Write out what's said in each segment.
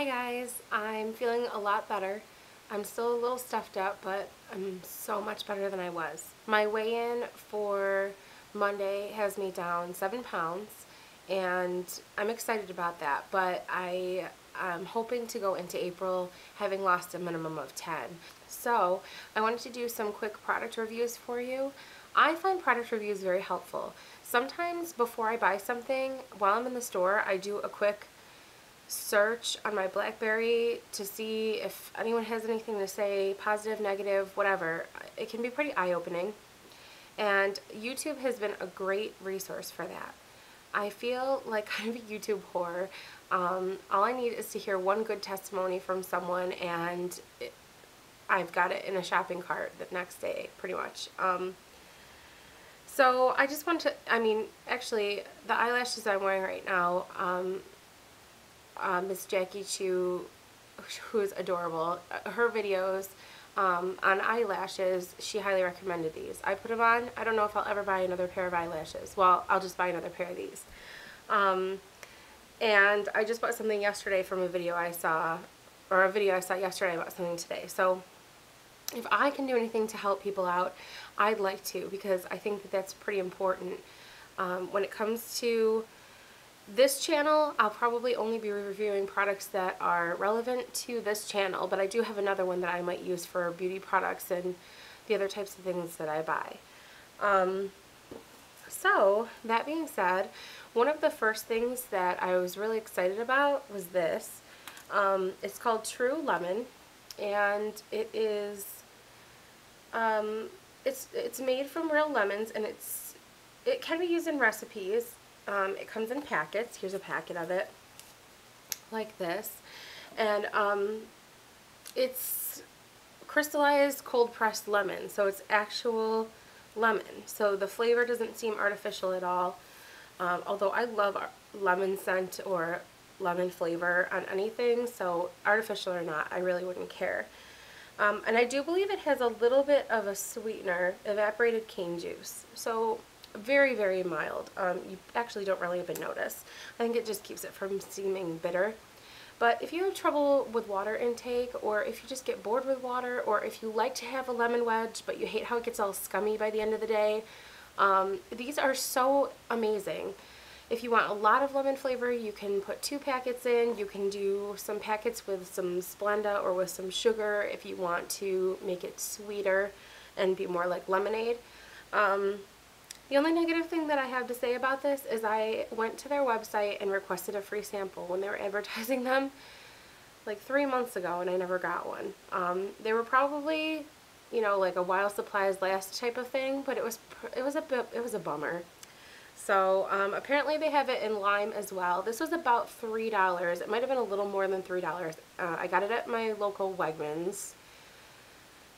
Hi guys, I'm feeling a lot better. I'm still a little stuffed up, but I'm so much better than I was. My weigh-in for Monday has me down 7 pounds, and I'm excited about that, but I'm hoping to go into April having lost a minimum of 10. So I wanted to do some quick product reviews for you. I find product reviews very helpful. Sometimes before I buy something, while I'm in the store, I do a quick search on my BlackBerry to see if anyone has anything to say, positive, negative, whatever. It can be pretty eye-opening, and YouTube has been a great resource for that. I feel like kind of a YouTube whore. All I need is to hear one good testimony from someone, and I've got it in a shopping cart the next day, pretty much. So I just want to, actually, the eyelashes I'm wearing right now, Miss Jackie Chu, who is adorable, her videos on eyelashes, she highly recommended these. I put them on. I don't know if I'll ever buy another pair of eyelashes. Well, I'll just buy another pair of these. And I just bought something yesterday from a video I saw, or a video I saw yesterday about something today. So if I can do anything to help people out, I'd like to, because I think that that's pretty important. When it comes to this channel, I'll probably only be reviewing products that are relevant to this channel, but I do have another one that I might use for beauty products and the other types of things that I buy. So, that being said, one of the first things that I was really excited about was this. It's called True Lemon, and it is, it's made from real lemons, and it can be used in recipes. It comes in packets. Here's a packet of it, like this, and it's crystallized cold pressed lemon, so it's actual lemon, so the flavor doesn't seem artificial at all, although I love lemon scent or lemon flavor on anything, so artificial or not, I really wouldn't care. And I do believe it has a little bit of a sweetener, evaporated cane juice, so very, very mild. You actually don't really even notice. I think it just keeps it from seeming bitter. But if you have trouble with water intake, or if you just get bored with water, or if you like to have a lemon wedge but you hate how it gets all scummy by the end of the day, these are so amazing. If you want a lot of lemon flavor, you can put 2 packets in. You can do some packets with some Splenda or with some sugar if you want to make it sweeter and be more like lemonade. The only negative thing that I have to say about this is I went to their website and requested a free sample when they were advertising them like 3 months ago, and I never got one. They were probably, you know, like a while supplies last type of thing, but it was a bummer. So apparently they have it in lime as well. This was about $3. It might have been a little more than $3. I got it at my local Wegmans,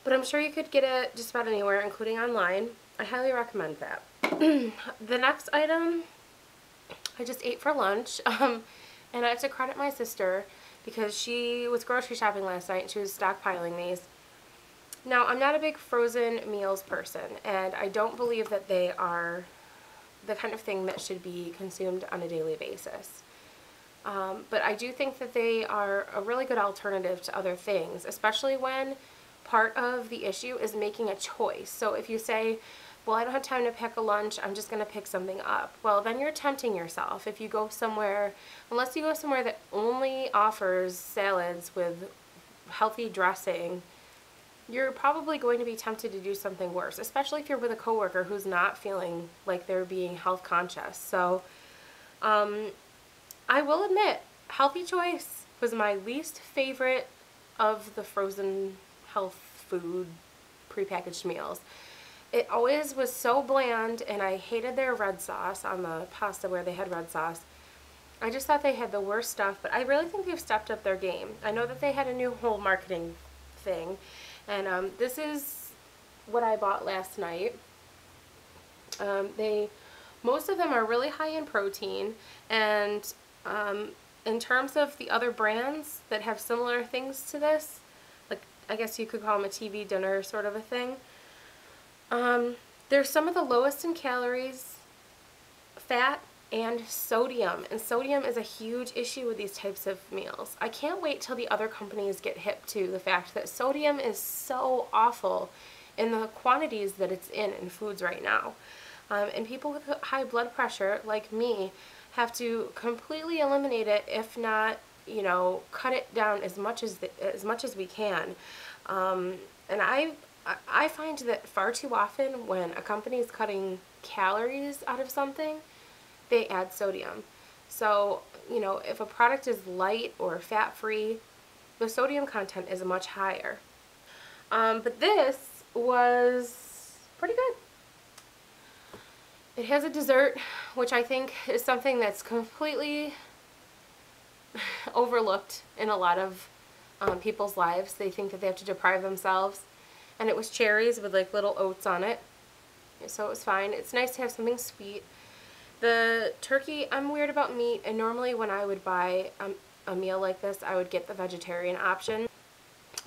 but I'm sure you could get it just about anywhere, including online. I highly recommend that. The next item I just ate for lunch, and I have to credit my sister because she was grocery shopping last night and she was stockpiling these. Now, I'm not a big frozen meals person, and I don't believe that they are the kind of thing that should be consumed on a daily basis. But I do think that they are a really good alternative to other things, especially when part of the issue is making a choice. So if you say, well, I don't have time to pack a lunch, I'm just going to pick something up. Well, then you're tempting yourself. If you go somewhere, unless you go somewhere that only offers salads with healthy dressing, you're probably going to be tempted to do something worse, especially if you're with a coworker who's not feeling like they're being health conscious. So I will admit, Healthy Choice was my least favorite of the frozen health food prepackaged meals. It always was so bland, and I hated their red sauce on the pasta where they had red sauce. I just thought they had the worst stuff, but I really think they've stepped up their game. I know that they had a new whole marketing thing, and this is what I bought last night. Most of them are really high in protein, and in terms of the other brands that have similar things to this, like I guess you could call them a TV dinner sort of a thing, they're some of the lowest in calories, fat, and sodium. And sodium is a huge issue with these types of meals. I can't wait till the other companies get hip to the fact that sodium is so awful in the quantities that it's in foods right now. And people with high blood pressure, like me, have to completely eliminate it, if not, you know, cut it down as much as we can. And I find that far too often when a company is cutting calories out of something, they add sodium. So, you know, if a product is light or fat-free, the sodium content is much higher. But this was pretty good. It has a dessert, which I think is something that's completely overlooked in a lot of people's lives. They think that they have to deprive themselves. And it was cherries with like little oats on it. So it was fine. It's nice to have something sweet. The turkey, I'm weird about meat, and normally when I would buy a meal like this, I would get the vegetarian option.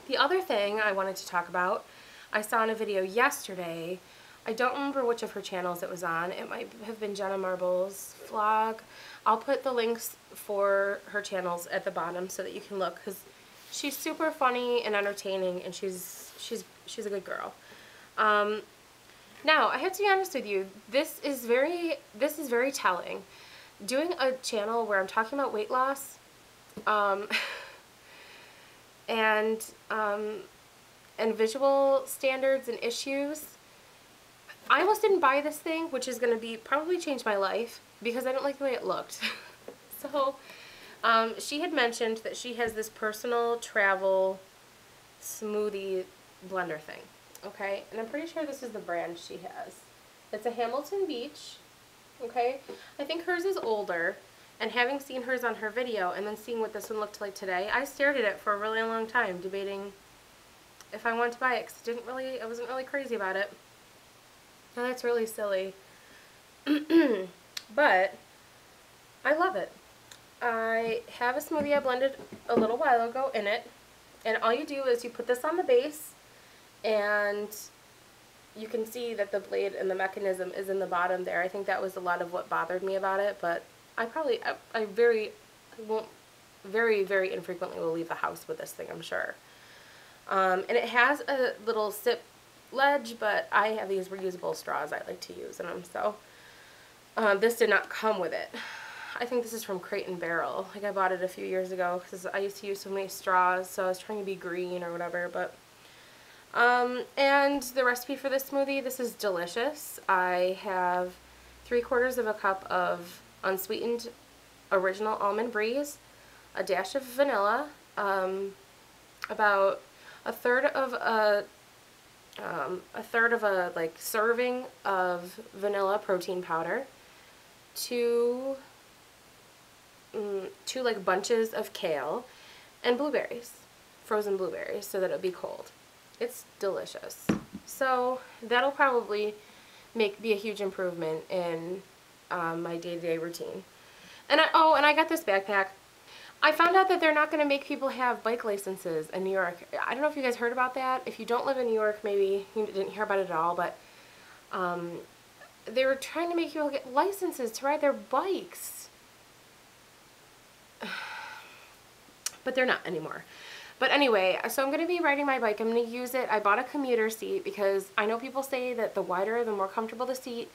The other thing I wanted to talk about, I saw in a video yesterday. I don't remember which of her channels it was on. It might have been Jenna Marble's vlog. I'll put the links for her channels at the bottom so that you can look, because she's super funny and entertaining, and she's a good girl. Now, I have to be honest with you, this is very telling. Doing a channel where I'm talking about weight loss, and visual standards and issues, I almost didn't buy this thing, which is going to probably change my life, because I don't like the way it looked. So, she had mentioned that she has this personal travel smoothie blender thing. Okay, and I'm pretty sure this is the brand she has. It's a Hamilton Beach, okay? I think hers is older, and having seen hers on her video and then seeing what this one looked like today, I stared at it for a really long time, debating if I wanted to buy it, because I wasn't really crazy about it. Now that's really silly. But I love it. I have a smoothie I blended a little while ago in it, and all you do is you put this on the base, and you can see that the blade and the mechanism is in the bottom there. I think that was a lot of what bothered me about it, but I very, very infrequently will leave the house with this thing, I'm sure. And it has a little sip ledge, but I have these reusable straws I like to use in them, so this did not come with it. I think this is from Crate and Barrel. Like, I bought it a few years ago because I used to use so many straws, so I was trying to be green or whatever, but and the recipe for this smoothie, this is delicious. I have 3/4 of a cup of unsweetened original almond breeze, a dash of vanilla, about a third of a like serving of vanilla protein powder, two like bunches of kale, and blueberries, frozen blueberries, so that it'll be cold. It's delicious. So that'll probably be a huge improvement in my day-to-day routine. And I got this backpack. I found out that they're not going to make people have bike licenses in New York. I don't know if you guys heard about that. If you don't live in New York, maybe you didn't hear about it at all, but they were trying to make people get licenses to ride their bikes. But they're not anymore. But anyway, so I'm going to be riding my bike. I'm going to use it. I bought a commuter seat because I know people say that the wider, the more comfortable the seat,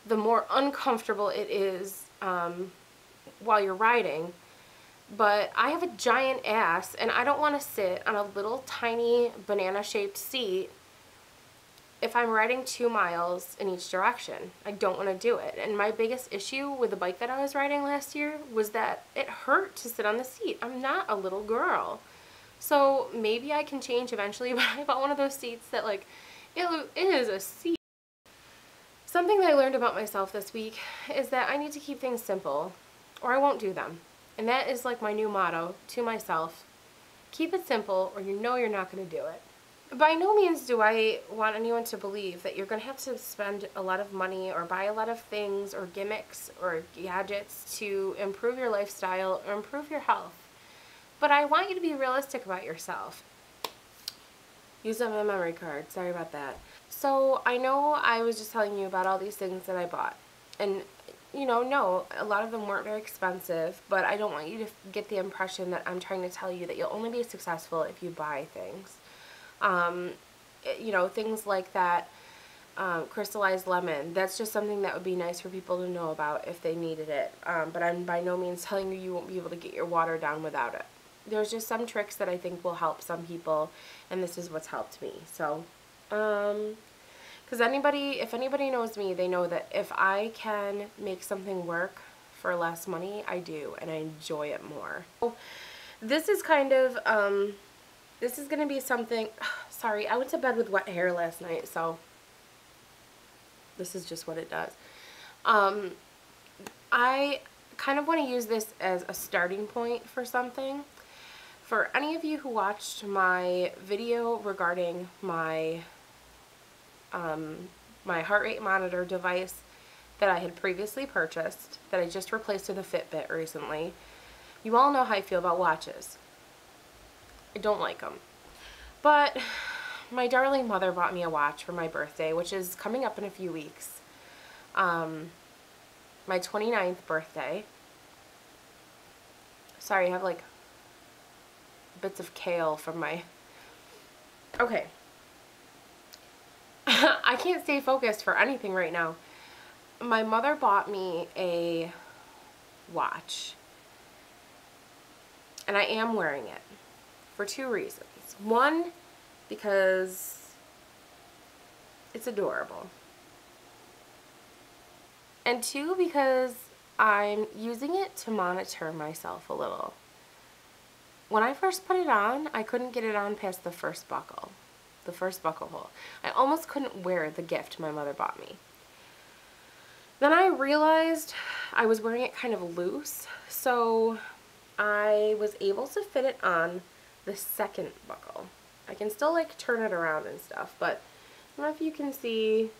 the more uncomfortable it is while you're riding. But I have a giant ass, and I don't want to sit on a little tiny banana-shaped seat if I'm riding 2 miles in each direction. I don't want to do it. And my biggest issue with the bike that I was riding last year was that it hurt to sit on the seat. I'm not a little girl. So maybe I can change eventually, but I bought one of those seats that, like, it is a seat. Something that I learned about myself this week is that I need to keep things simple, or I won't do them. And that is like my new motto to myself. Keep it simple, or you know you're not going to do it. By no means do I want anyone to believe that you're going to have to spend a lot of money or buy a lot of things or gimmicks or gadgets to improve your lifestyle or improve your health. But I want you to be realistic about yourself. Use up my memory card. Sorry about that. So I know I was just telling you about all these things that I bought. And, you know, no, a lot of them weren't very expensive, but I don't want you to get the impression that I'm trying to tell you that you'll only be successful if you buy things. You know, things like that, crystallized lemon, that's just something that would be nice for people to know about if they needed it. But I'm by no means telling you you won't be able to get your water down without it. There's just some tricks that I think will help some people, and this is what's helped me. So, because if anybody knows me, they know that if I can make something work for less money, I do, and I enjoy it more. So this is kind of, this is going to be something, sorry, I went to bed with wet hair last night, so this is just what it does. I kind of want to use this as a starting point for something. For any of you who watched my video regarding my my heart rate monitor device that I had previously purchased, that I just replaced with a Fitbit recently, you all know how I feel about watches. I don't like them. But my darling mother bought me a watch for my birthday, which is coming up in a few weeks. My 29th birthday. Sorry, I have like bits of kale from my... Okay. I can't stay focused for anything right now. My mother bought me a watch, and I am wearing it for two reasons. One, because it's adorable. And two, because I'm using it to monitor myself a little. When I first put it on, I couldn't get it on past the first buckle hole. I almost couldn't wear the gift my mother bought me. Then I realized I was wearing it kind of loose, so I was able to fit it on the second buckle. I can still like turn it around and stuff, but I don't know if you can see,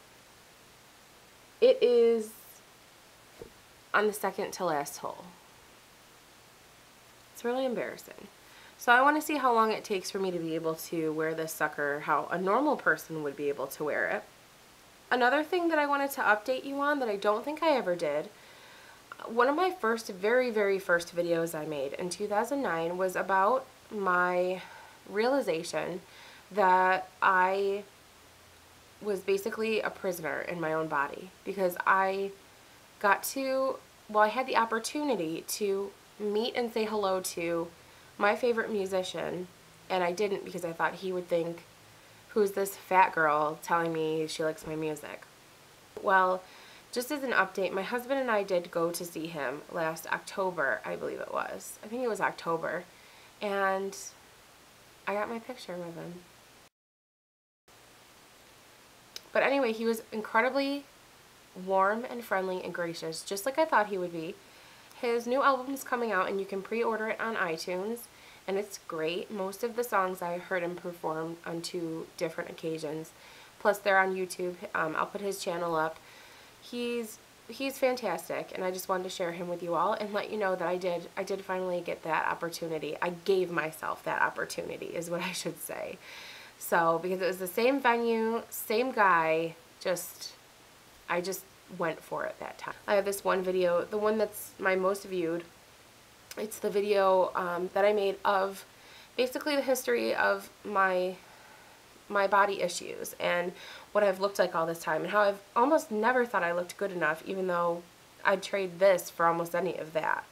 it is on the second to last hole. It's really embarrassing. So I want to see how long it takes for me to be able to wear this sucker, how a normal person would be able to wear it. Another thing that I wanted to update you on that I don't think I ever did, one of my very, very first videos I made in 2009 was about my realization that I was basically a prisoner in my own body, because I had the opportunity to meet and say hello to my favorite musician, and I didn't because I thought he would think, who's this fat girl telling me she likes my music? Well, just as an update, my husband and I did go to see him last October, I believe it was. I think it was October, and I got my picture with him. But anyway, he was incredibly warm and friendly and gracious, just like I thought he would be. His new album is coming out, and you can pre-order it on iTunes, and it's great. Most of the songs I heard him perform on 2 different occasions. Plus, they're on YouTube. I'll put his channel up. He's fantastic, and I just wanted to share him with you all and let you know that I did finally get that opportunity. I gave myself that opportunity, is what I should say. So, because it was the same venue, same guy, I just went for it that time. I have this one video, the one that's my most viewed. It's the video that I made of basically the history of my body issues and what I've looked like all this time, and how I've almost never thought I looked good enough, even though I'd trade this for almost any of that.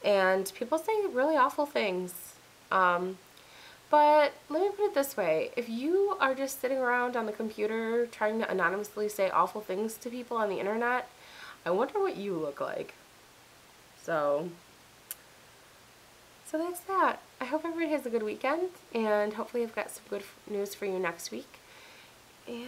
And people say really awful things. But let me put it this way. If you are just sitting around on the computer trying to anonymously say awful things to people on the internet, I wonder what you look like. So that's that. I hope everybody has a good weekend, and hopefully I've got some good news for you next week. And